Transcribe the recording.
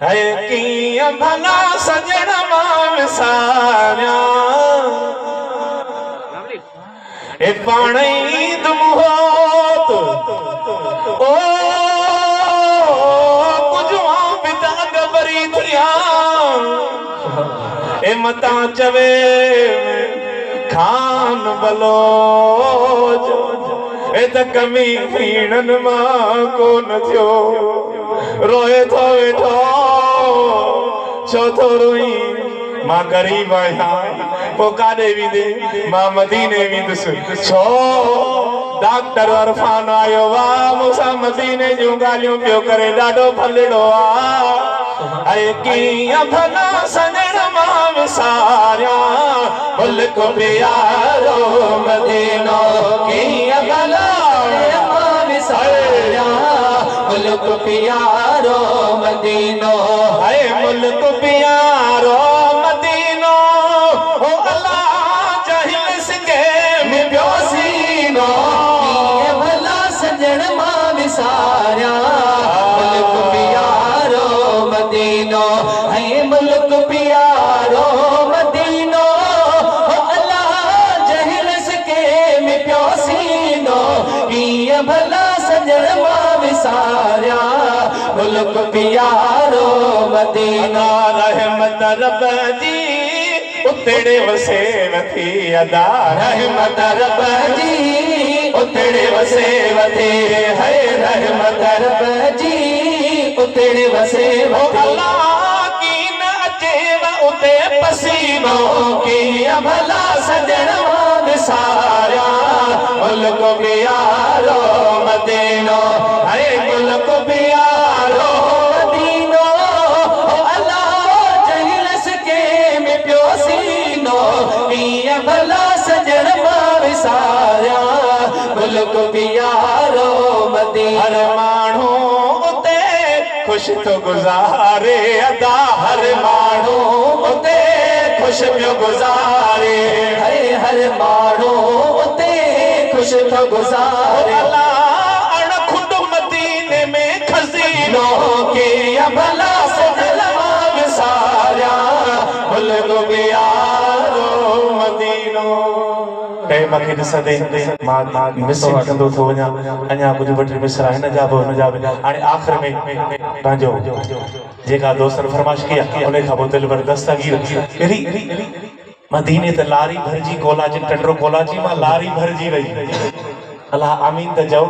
है किया भला सजन मां विसारिया ए पाणी तुम होत ओ कुझु पिता गबरी थिया ए मता चवे खान बलोच ए त कमी पीणन मां कोन थियो रोए थो वेठो छो थो रोई मां गरीब आहियां पोइ काॾे वेंदे मां मदीने वेंदुसि छो डॉक्टर अरफान आयो वाह मूंसां मदीने जूं ॻाल्हियूं पियो करे ॾाढो फलड़ो आहे ऐं कीअं भला सजण मां विसारिया मुल्क प्यारो मदीनो कीअं भला मां विसारिया मुल्क प्यारो मदीनो है मुल्क प्यारो मदीनो हो अल्लाह चाहिए सके में प्योसीनो ये भला सजन मां विसारिया मुल्क प्यारो मदीनो है मुल्क प्यारो मदीनो हो अल्लाह चाहिए सके में प्योसीनो ये भला सजन मां विसारिया मुल्क प्यारो मदीना रहमत रब जी उतड़े वसे वथी अदा रहमत रब जी उतड़े वसे वथी है रहमत रब जी उतड़े वसे वथी अल्लाह की न अचे उते पसीनो की भला सजन विसारिया मुल्क प्यारो मदीनो है मुल्क प्यारो मदीनो अल्लाह जहिलस के में प्योसीनो कीअं भला सजन मां विसारिया मुल्क प्यारो मदीनो हर माण्हू उते ख़ुशि थो गुज़ारे अदा हर माण्हू उते ख़ुशि पियो गुज़ारे हर माण्हू उते ख़ुशि थो गुज़ारे अण खुद मदीने में खज़ीनो कीअं भला सजन मां विसारिया मुल्क प्यारो मदीनो टाइम खे ॾिसंदे मां मिस कंदो थो वञा अञा कुझु ॿ टे मिसरा हिन जा बि हुन जा बि हाणे आख़िर में पंहिंजो जेका दोस्तनि फरमाइश कई आहे उन खां पोइ दिलबर दस्तगीर अहिड़ी मदीने त लारी भरिजी कोलाची टंडरो कोलाची मां लारी भरिजी वई अल्लाह आमीन त चओ।